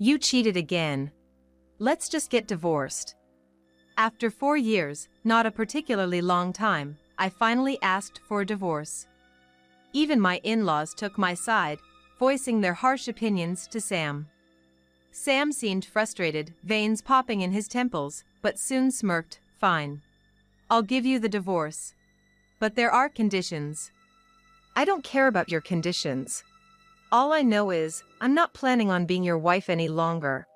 You cheated again. Let's just get divorced. After 4 years, not a particularly long time, I finally asked for a divorce. Even my in-laws took my side, voicing their harsh opinions to Sam. Sam seemed frustrated, veins popping in his temples, but soon smirked, "Fine. I'll give you the divorce. But there are conditions." "I don't care about your conditions. All I know is, I'm not planning on being your wife any longer."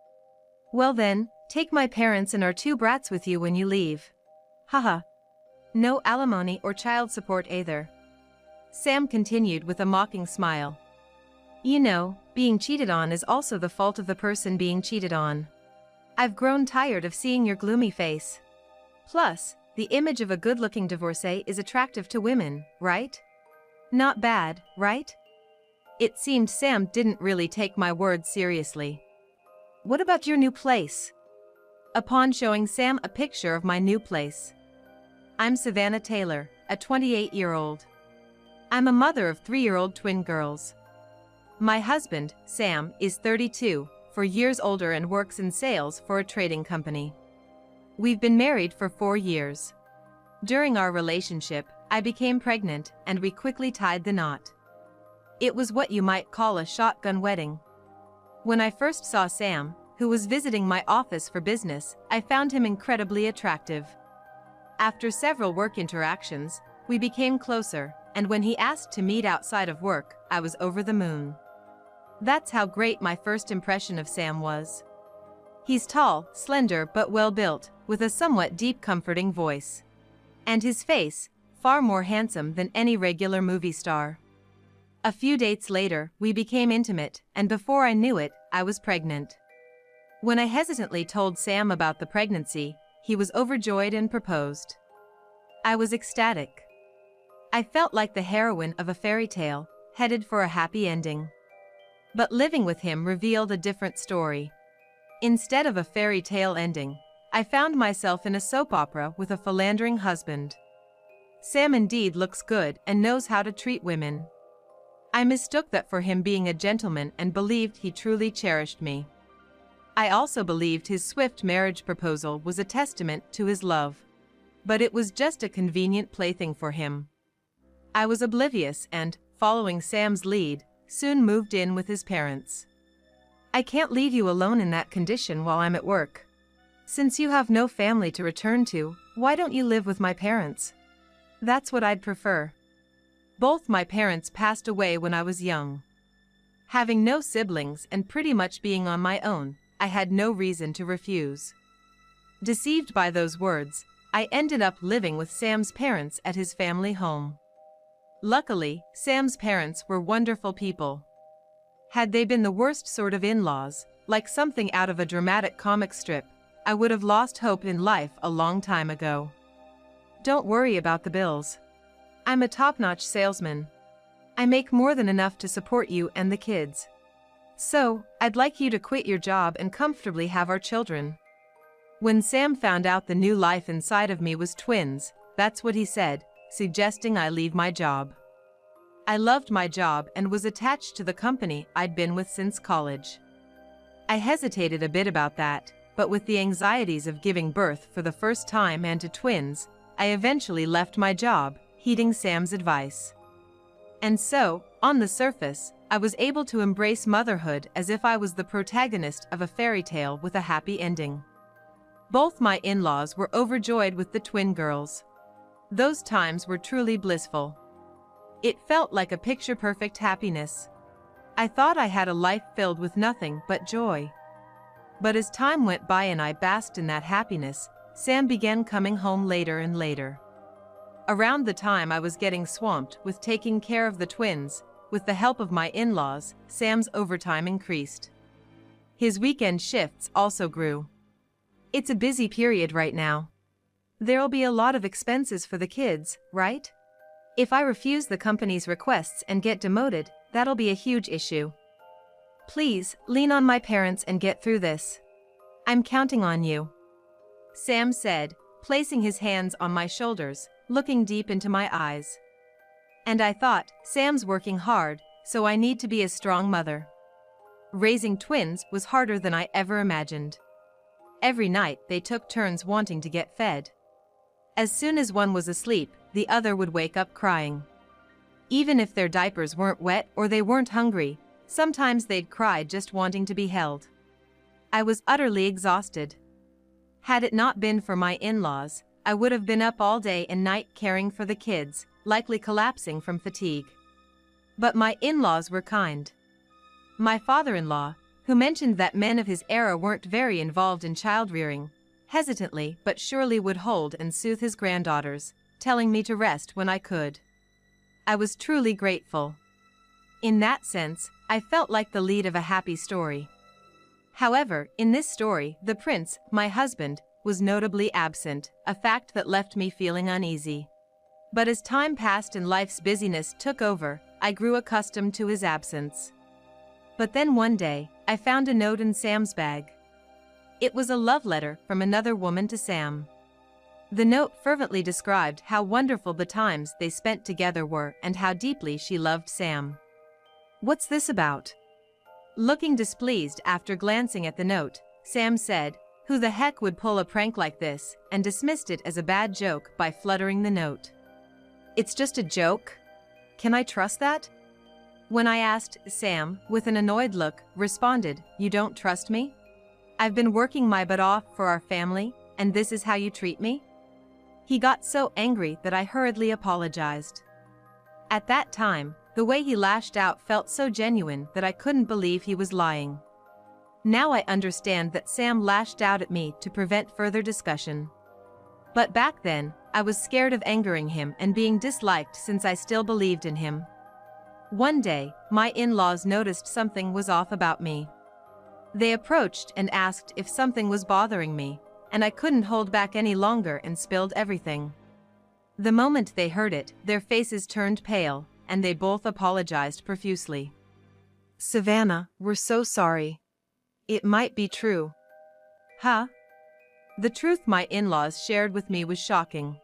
"Well then, take my parents and our 2 brats with you when you leave." "Haha. No alimony or child support either." Sam continued with a mocking smile. "You know, being cheated on is also the fault of the person being cheated on. I've grown tired of seeing your gloomy face. Plus, the image of a good-looking divorcee is attractive to women, right? Not bad, right?" It seemed Sam didn't really take my words seriously. "What about your new place?" Upon showing Sam a picture of my new place. "I'm Savannah Taylor, a 28-year-old. I'm a mother of 3-year-old twin girls. My husband, Sam, is 32, 4 years older and works in sales for a trading company. We've been married for 4 years. During our relationship, I became pregnant and we quickly tied the knot. It was what you might call a shotgun wedding. When I first saw Sam, who was visiting my office for business, I found him incredibly attractive. After several work interactions, we became closer, and when he asked to meet outside of work, I was over the moon. That's how great my first impression of Sam was. He's tall, slender but well-built, with a somewhat deep comforting voice. And his face, far more handsome than any regular movie star. A few dates later, we became intimate, and before I knew it, I was pregnant. When I hesitantly told Sam about the pregnancy, he was overjoyed and proposed. I was ecstatic. I felt like the heroine of a fairy tale, headed for a happy ending. But living with him revealed a different story. Instead of a fairy tale ending, I found myself in a soap opera with a philandering husband. Sam indeed looks good and knows how to treat women. I mistook that for him being a gentleman and believed he truly cherished me. I also believed his swift marriage proposal was a testament to his love. But it was just a convenient plaything for him. I was oblivious and, following Sam's lead, soon moved in with his parents. "I can't leave you alone in that condition while I'm at work. Since you have no family to return to, why don't you live with my parents?" "That's what I'd prefer. Both my parents passed away when I was young. Having no siblings and pretty much being on my own, I had no reason to refuse." Deceived by those words, I ended up living with Sam's parents at his family home. Luckily, Sam's parents were wonderful people. Had they been the worst sort of in-laws, like something out of a dramatic comic strip, I would have lost hope in life a long time ago. "Don't worry about the bills. I'm a top-notch salesman. I make more than enough to support you and the kids. So, I'd like you to quit your job and comfortably have our children." When Sam found out the new life inside of me was twins, that's what he said, suggesting I leave my job. I loved my job and was attached to the company I'd been with since college. I hesitated a bit about that, but with the anxieties of giving birth for the first time and to twins, I eventually left my job, heeding Sam's advice. And so, on the surface, I was able to embrace motherhood as if I was the protagonist of a fairy tale with a happy ending. Both my in-laws were overjoyed with the twin girls. Those times were truly blissful. It felt like a picture-perfect happiness. I thought I had a life filled with nothing but joy. But as time went by and I basked in that happiness, Sam began coming home later and later. Around the time I was getting swamped with taking care of the twins, with the help of my in-laws, Sam's overtime increased. His weekend shifts also grew. It's a busy period right now. There'll be a lot of expenses for the kids, right? If I refuse the company's requests and get demoted, that'll be a huge issue. Please, lean on my parents and get through this. I'm counting on you," Sam said, placing his hands on my shoulders, looking deep into my eyes. And I thought, Sam's working hard, so I need to be a strong mother. Raising twins was harder than I ever imagined. Every night they took turns wanting to get fed. As soon as one was asleep, the other would wake up crying. Even if their diapers weren't wet or they weren't hungry, sometimes they'd cry just wanting to be held. I was utterly exhausted. Had it not been for my in-laws, I would have been up all day and night caring for the kids, likely collapsing from fatigue. But my in-laws were kind. My father-in-law, who mentioned that men of his era weren't very involved in child-rearing, hesitantly but surely would hold and soothe his granddaughters, telling me to rest when I could. I was truly grateful. In that sense, I felt like the lead of a happy story. However, in this story, the prince, my husband, was notably absent, a fact that left me feeling uneasy. But as time passed and life's busyness took over, I grew accustomed to his absence. But then one day, I found a note in Sam's bag. It was a love letter from another woman to Sam. The note fervently described how wonderful the times they spent together were and how deeply she loved Sam. "What's this about?" Looking displeased after glancing at the note, Sam said, "Who the heck would pull a prank like this?" and dismissed it as a bad joke by fluttering the note. "It's just a joke? Can I trust that?" When I asked, Sam, with an annoyed look, responded, "You don't trust me? I've been working my butt off for our family, and this is how you treat me?" He got so angry that I hurriedly apologized. At that time, the way he lashed out felt so genuine that I couldn't believe he was lying. Now I understand that Sam lashed out at me to prevent further discussion. But back then, I was scared of angering him and being disliked since I still believed in him. One day, my in-laws noticed something was off about me. They approached and asked if something was bothering me, and I couldn't hold back any longer and spilled everything. The moment they heard it, their faces turned pale, and they both apologized profusely. "Savannah, we're so sorry. It might be true." Huh? The truth my in-laws shared with me was shocking.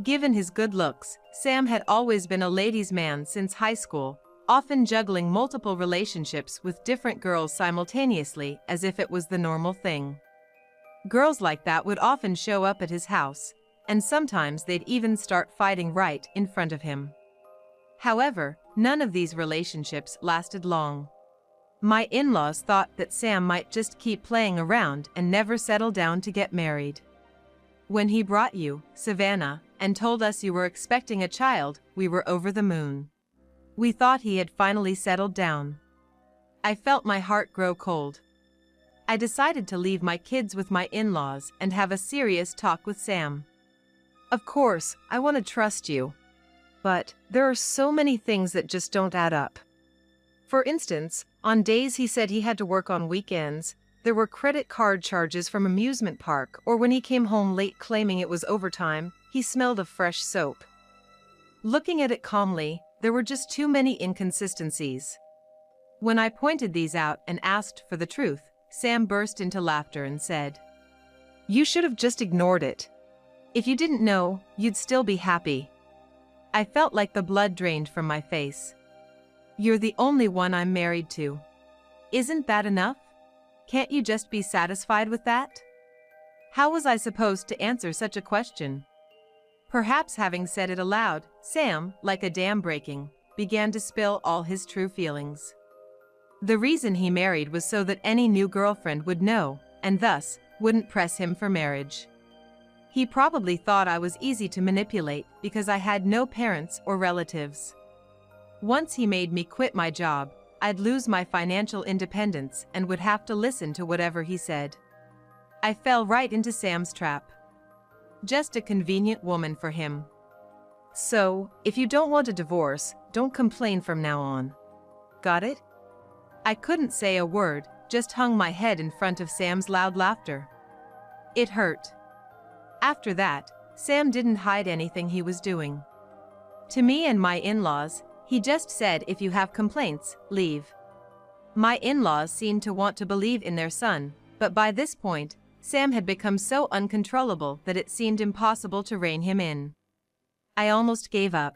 Given his good looks, Sam had always been a ladies' man since high school, often juggling multiple relationships with different girls simultaneously as if it was the normal thing. Girls like that would often show up at his house, and sometimes they'd even start fighting right in front of him. However, none of these relationships lasted long. My in-laws thought that Sam might just keep playing around and never settle down to get married. "When he brought you, Savannah, and told us you were expecting a child, we were over the moon. We thought he had finally settled down." I felt my heart grow cold. I decided to leave my kids with my in-laws and have a serious talk with Sam. "Of course, I want to trust you. But there are so many things that just don't add up. For instance, on days he said he had to work on weekends, there were credit card charges from amusement park, or when he came home late claiming it was overtime, he smelled of fresh soap. Looking at it calmly, there were just too many inconsistencies. When I pointed these out and asked for the truth, Sam burst into laughter and said, "You should have just ignored it. If you didn't know, you'd still be happy." I felt like the blood drained from my face. "You're the only one I'm married to. Isn't that enough? Can't you just be satisfied with that?" How was I supposed to answer such a question? Perhaps having said it aloud, Sam, like a dam breaking, began to spill all his true feelings. The reason he married was so that any new girlfriend would know, and thus, wouldn't press him for marriage. He probably thought I was easy to manipulate because I had no parents or relatives. Once he made me quit my job, I'd lose my financial independence and would have to listen to whatever he said. I fell right into Sam's trap. Just a convenient woman for him. "So, if you don't want a divorce, don't complain from now on. Got it?" I couldn't say a word, just hung my head in front of Sam's loud laughter. It hurt. After that, Sam didn't hide anything he was doing. To me and my in-laws, he just said, "If you have complaints, leave." My in-laws seemed to want to believe in their son, but by this point, Sam had become so uncontrollable that it seemed impossible to rein him in. I almost gave up.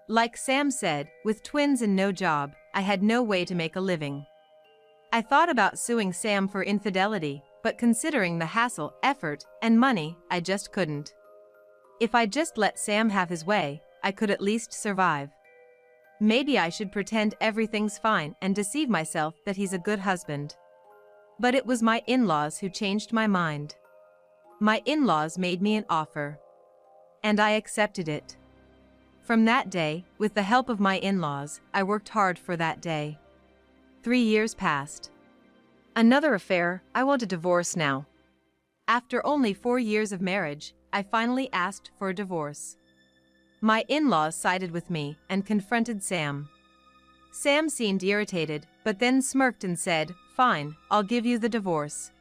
Like Sam said, with twins and no job, I had no way to make a living. I thought about suing Sam for infidelity, but considering the hassle, effort, and money, I just couldn't. If I just let Sam have his way, I could at least survive. Maybe I should pretend everything's fine and deceive myself that he's a good husband. But it was my in-laws who changed my mind. My in-laws made me an offer. And I accepted it. From that day, with the help of my in-laws, I worked hard for that day. 3 years passed. Another affair. I want a divorce now. After only 4 years of marriage, I finally asked for a divorce. My in-laws sided with me and confronted Sam. Sam seemed irritated, but then smirked and said, "Fine, I'll give you the divorce.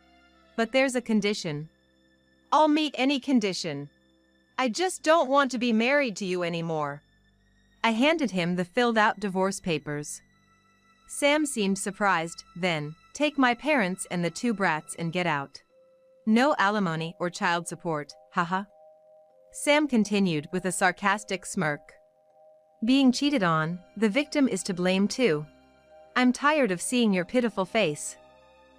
But there's a condition." "I'll meet any condition. I just don't want to be married to you anymore." I handed him the filled-out divorce papers. Sam seemed surprised, then, "Take my parents and the 2 brats and get out. No alimony or child support, haha." Sam continued with a sarcastic smirk. "Being cheated on, the victim is to blame too. I'm tired of seeing your pitiful face.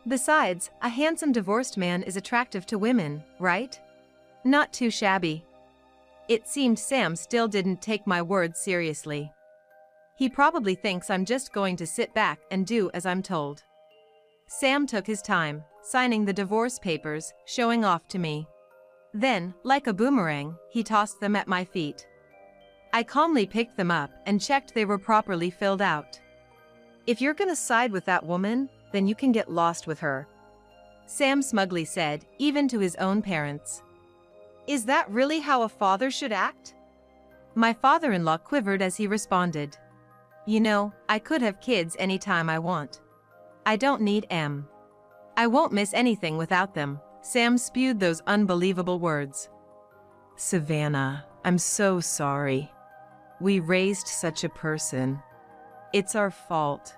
Besides, a handsome divorced man is attractive to women, right? Not too shabby." It seemed Sam still didn't take my words seriously. He probably thinks I'm just going to sit back and do as I'm told. Sam took his time, signing the divorce papers, showing off to me. Then, like a boomerang, he tossed them at my feet. I calmly picked them up and checked they were properly filled out. "If you're gonna side with that woman, then you can get lost with her," Sam smugly said, even to his own parents. "Is that really how a father should act?" My father-in-law quivered as he responded. "You know, I could have kids anytime I want. I don't need 'em. I won't miss anything without them." Sam spewed those unbelievable words. "Savannah, I'm so sorry. We raised such a person. It's our fault."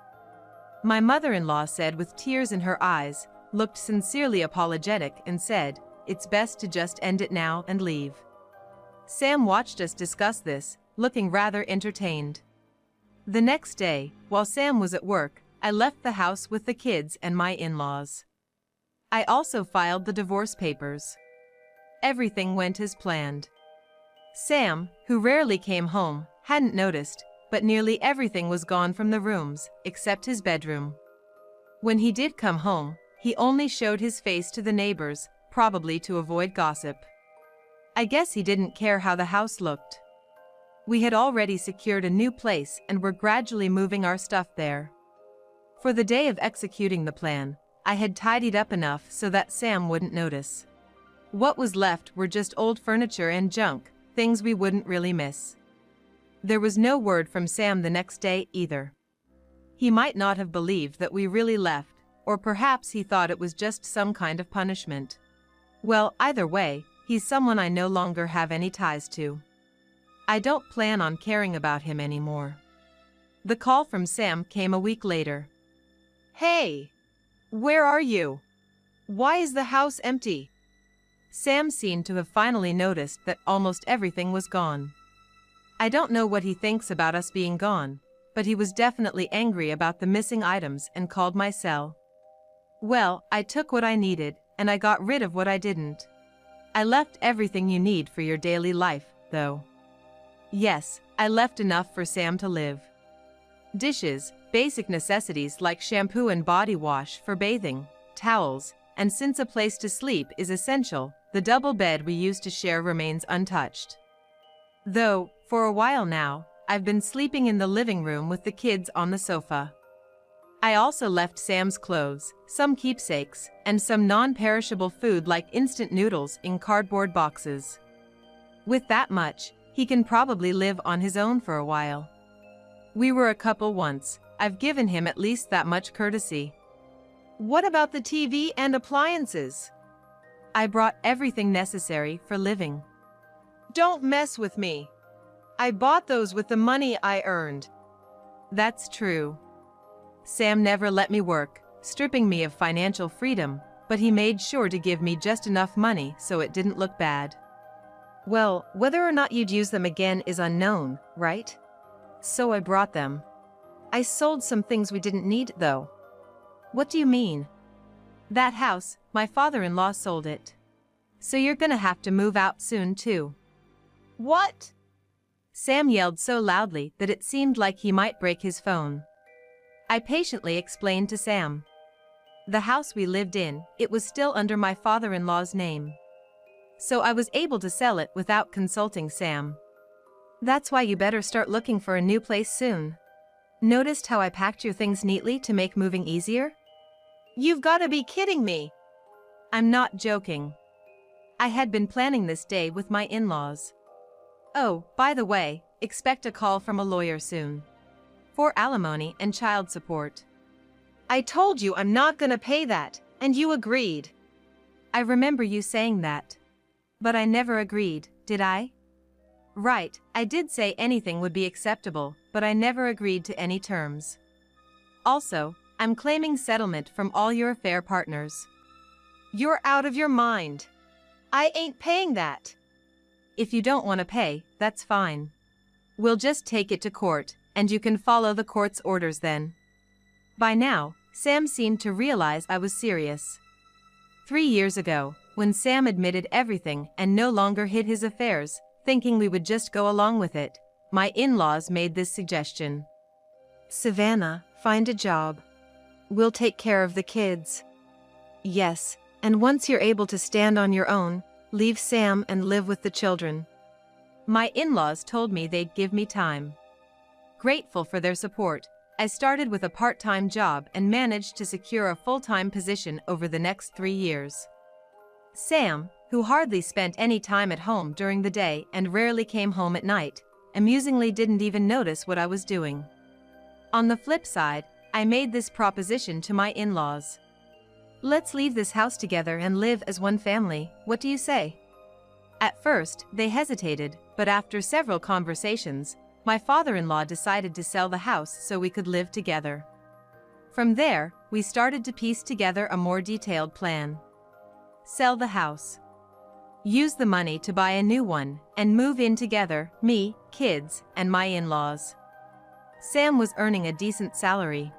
My mother-in-law said with tears in her eyes, looked sincerely apologetic and said, "It's best to just end it now and leave." Sam watched us discuss this, looking rather entertained. The next day, while Sam was at work, I left the house with the kids and my in-laws. I also filed the divorce papers. Everything went as planned. Sam, who rarely came home, hadn't noticed, but nearly everything was gone from the rooms, except his bedroom. When he did come home, he only showed his face to the neighbors, probably to avoid gossip. I guess he didn't care how the house looked. We had already secured a new place and were gradually moving our stuff there. For the day of executing the plan, I had tidied up enough so that Sam wouldn't notice. What was left were just old furniture and junk, things we wouldn't really miss. There was no word from Sam the next day either. He might not have believed that we really left, or perhaps he thought it was just some kind of punishment. Well, either way, he's someone I no longer have any ties to. I don't plan on caring about him anymore. The call from Sam came a week later. "Hey! Where are you? Why is the house empty?" Sam seemed to have finally noticed that almost everything was gone. I don't know what he thinks about us being gone, but he was definitely angry about the missing items and called my cell. Well, I took what I needed, and I got rid of what I didn't. I left everything you need for your daily life, though. Yes, I left enough for Sam to live. Dishes, basic necessities like shampoo and body wash for bathing, towels, and since a place to sleep is essential, the double bed we used to share remains untouched. Though, for a while now, I've been sleeping in the living room with the kids on the sofa. I also left Sam's clothes, some keepsakes, and some non-perishable food like instant noodles in cardboard boxes. With that much, he can probably live on his own for a while. We were a couple once. I've given him at least that much courtesy. What about the TV and appliances? I brought everything necessary for living. Don't mess with me. I bought those with the money I earned. That's true. Sam never let me work, stripping me of financial freedom, but he made sure to give me just enough money so it didn't look bad. Well, whether or not you'd use them again is unknown, right? So I brought them. I sold some things we didn't need, though. What do you mean? That house, my father-in-law sold it. So you're gonna have to move out soon too. What? Sam yelled so loudly that it seemed like he might break his phone. I patiently explained to Sam. The house we lived in, it was still under my father-in-law's name. So I was able to sell it without consulting Sam. That's why you better start looking for a new place soon. Noticed how I packed your things neatly to make moving easier? You've got to be kidding me. I'm not joking. I had been planning this day with my in-laws. Oh, by the way, expect a call from a lawyer soon. For alimony and child support. I told you I'm not gonna pay that, and you agreed. I remember you saying that. But I never agreed, did I? Right, I did say anything would be acceptable, but I never agreed to any terms. Also, I'm claiming settlement from all your affair partners. You're out of your mind. I ain't paying that. If you don't want to pay, that's fine. We'll just take it to court, and you can follow the court's orders then. By now, Sam seemed to realize I was serious. 3 years ago, when Sam admitted everything and no longer hid his affairs, thinking we would just go along with it, my in-laws made this suggestion. Savannah, find a job. We'll take care of the kids. Yes, and once you're able to stand on your own, leave Sam and live with the children. My in-laws told me they'd give me time. Grateful for their support, I started with a part-time job and managed to secure a full-time position over the next 3 years. Sam, who hardly spent any time at home during the day and rarely came home at night, amusingly didn't even notice what I was doing. On the flip side, I made this proposition to my in-laws. Let's leave this house together and live as one family, what do you say? At first, they hesitated, but after several conversations, my father-in-law decided to sell the house so we could live together. From there, we started to piece together a more detailed plan. Sell the house. Use the money to buy a new one, and move in together, me, kids, and my in-laws. Sam was earning a decent salary.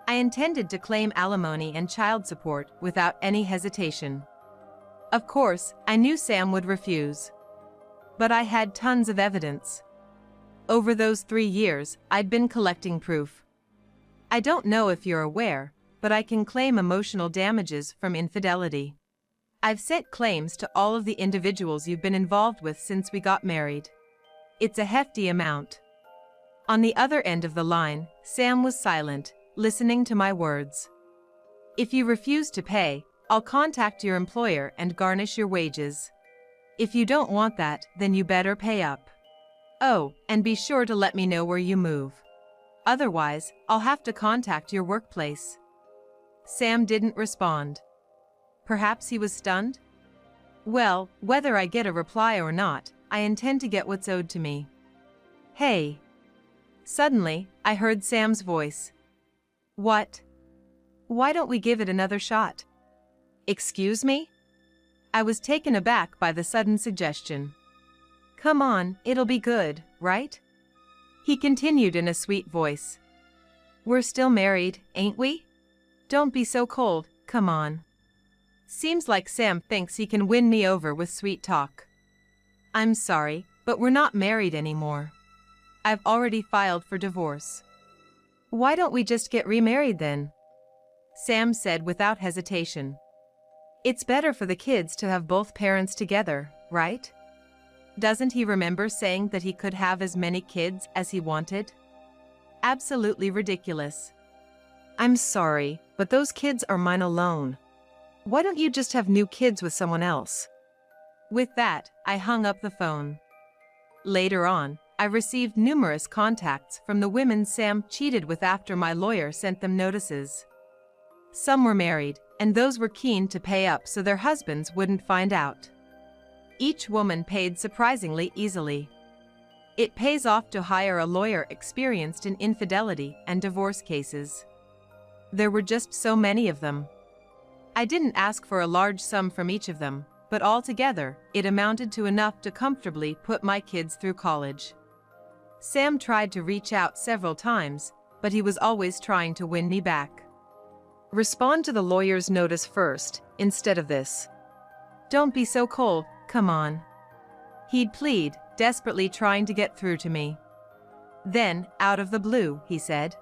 I intended to claim alimony and child support without any hesitation. Of course, I knew Sam would refuse. But I had tons of evidence. Over those 3 years, I'd been collecting proof. I don't know if you're aware, but I can claim emotional damages from infidelity. I've sent claims to all of the individuals you've been involved with since we got married. It's a hefty amount. On the other end of the line, Sam was silent, listening to my words. If you refuse to pay, I'll contact your employer and garnish your wages. If you don't want that, then you better pay up. Oh, and be sure to let me know where you move. Otherwise, I'll have to contact your workplace. Sam didn't respond. Perhaps he was stunned? Well, whether I get a reply or not, I intend to get what's owed to me. Hey. Suddenly, I heard Sam's voice. What? Why don't we give it another shot? Excuse me? I was taken aback by the sudden suggestion. Come on, it'll be good, right? He continued in a sweet voice. We're still married, ain't we? Don't be so cold, come on. Seems like Sam thinks he can win me over with sweet talk. I'm sorry, but we're not married anymore. I've already filed for divorce. Why don't we just get remarried then? Sam said without hesitation. It's better for the kids to have both parents together, right? Doesn't he remember saying that he could have as many kids as he wanted? Absolutely ridiculous. I'm sorry, but those kids are mine alone. Why don't you just have new kids with someone else? With that, I hung up the phone. Later on, I received numerous contacts from the women Sam cheated with after my lawyer sent them notices. Some were married, and those were keen to pay up so their husbands wouldn't find out. Each woman paid surprisingly easily. It pays off to hire a lawyer experienced in infidelity and divorce cases. There were just so many of them. I didn't ask for a large sum from each of them, but altogether, it amounted to enough to comfortably put my kids through college. Sam tried to reach out several times, but he was always trying to win me back. Respond to the lawyer's notice first, instead of this. Don't be so cold, come on. He'd plead, desperately trying to get through to me. Then, out of the blue, he said,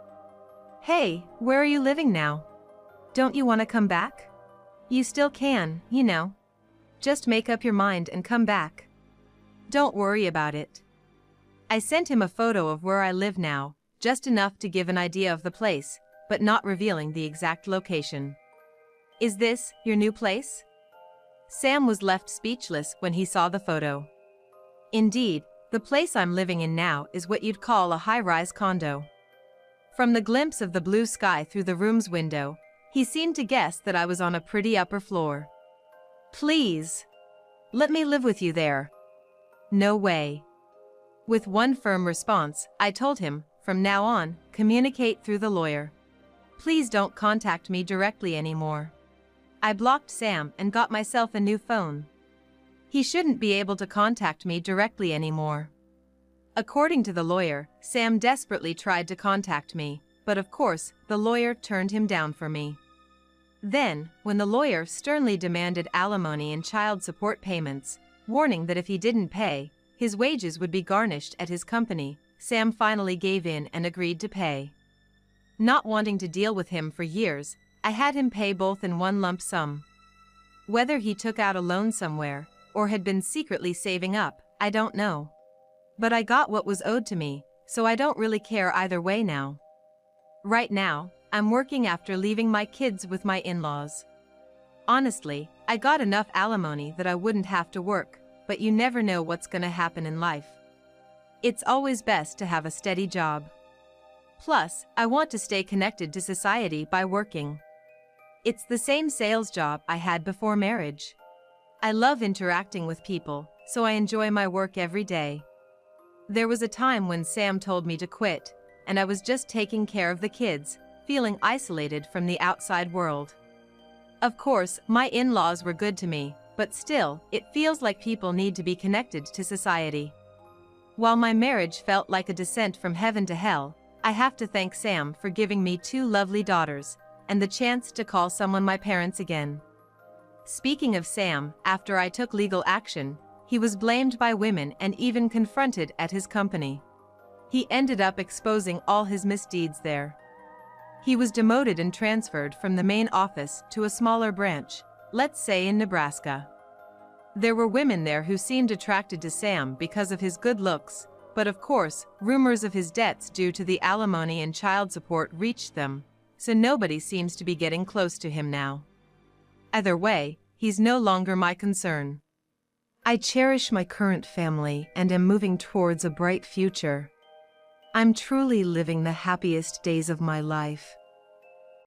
"Hey, where are you living now? Don't you want to come back? You still can, you know. Just make up your mind and come back. Don't worry about it." I sent him a photo of where I live now, just enough to give an idea of the place, but not revealing the exact location. "Is this your new place?" Sam was left speechless when he saw the photo. Indeed, the place I'm living in now is what you'd call a high-rise condo. From the glimpse of the blue sky through the room's window, he seemed to guess that I was on a pretty upper floor. "Please, let me live with you there." "No way." With one firm response, I told him, from now on, communicate through the lawyer. Please don't contact me directly anymore. I blocked Sam and got myself a new phone. He shouldn't be able to contact me directly anymore. According to the lawyer, Sam desperately tried to contact me, but of course, the lawyer turned him down for me. Then, when the lawyer sternly demanded alimony and child support payments, warning that if he didn't pay, his wages would be garnished at his company, Sam finally gave in and agreed to pay. Not wanting to deal with him for years, I had him pay both in one lump sum. Whether he took out a loan somewhere, or had been secretly saving up, I don't know. But I got what was owed to me, so I don't really care either way now. Right now, I'm working after leaving my kids with my in-laws. Honestly, I got enough alimony that I wouldn't have to work, but you never know what's gonna happen in life. It's always best to have a steady job. Plus, I want to stay connected to society by working. It's the same sales job I had before marriage. I love interacting with people, so I enjoy my work every day. There was a time when Sam told me to quit, and I was just taking care of the kids, feeling isolated from the outside world. Of course, my in-laws were good to me, but still, it feels like people need to be connected to society. While my marriage felt like a descent from heaven to hell, I have to thank Sam for giving me 2 lovely daughters, and the chance to call someone my parents again. Speaking of Sam, after I took legal action, he was blamed by women and even confronted at his company. He ended up exposing all his misdeeds there. He was demoted and transferred from the main office to a smaller branch, let's say in Nebraska. There were women there who seemed attracted to Sam because of his good looks, but of course, rumors of his debts due to the alimony and child support reached them, so nobody seems to be getting close to him now. Either way, he's no longer my concern. I cherish my current family and am moving towards a bright future. I'm truly living the happiest days of my life.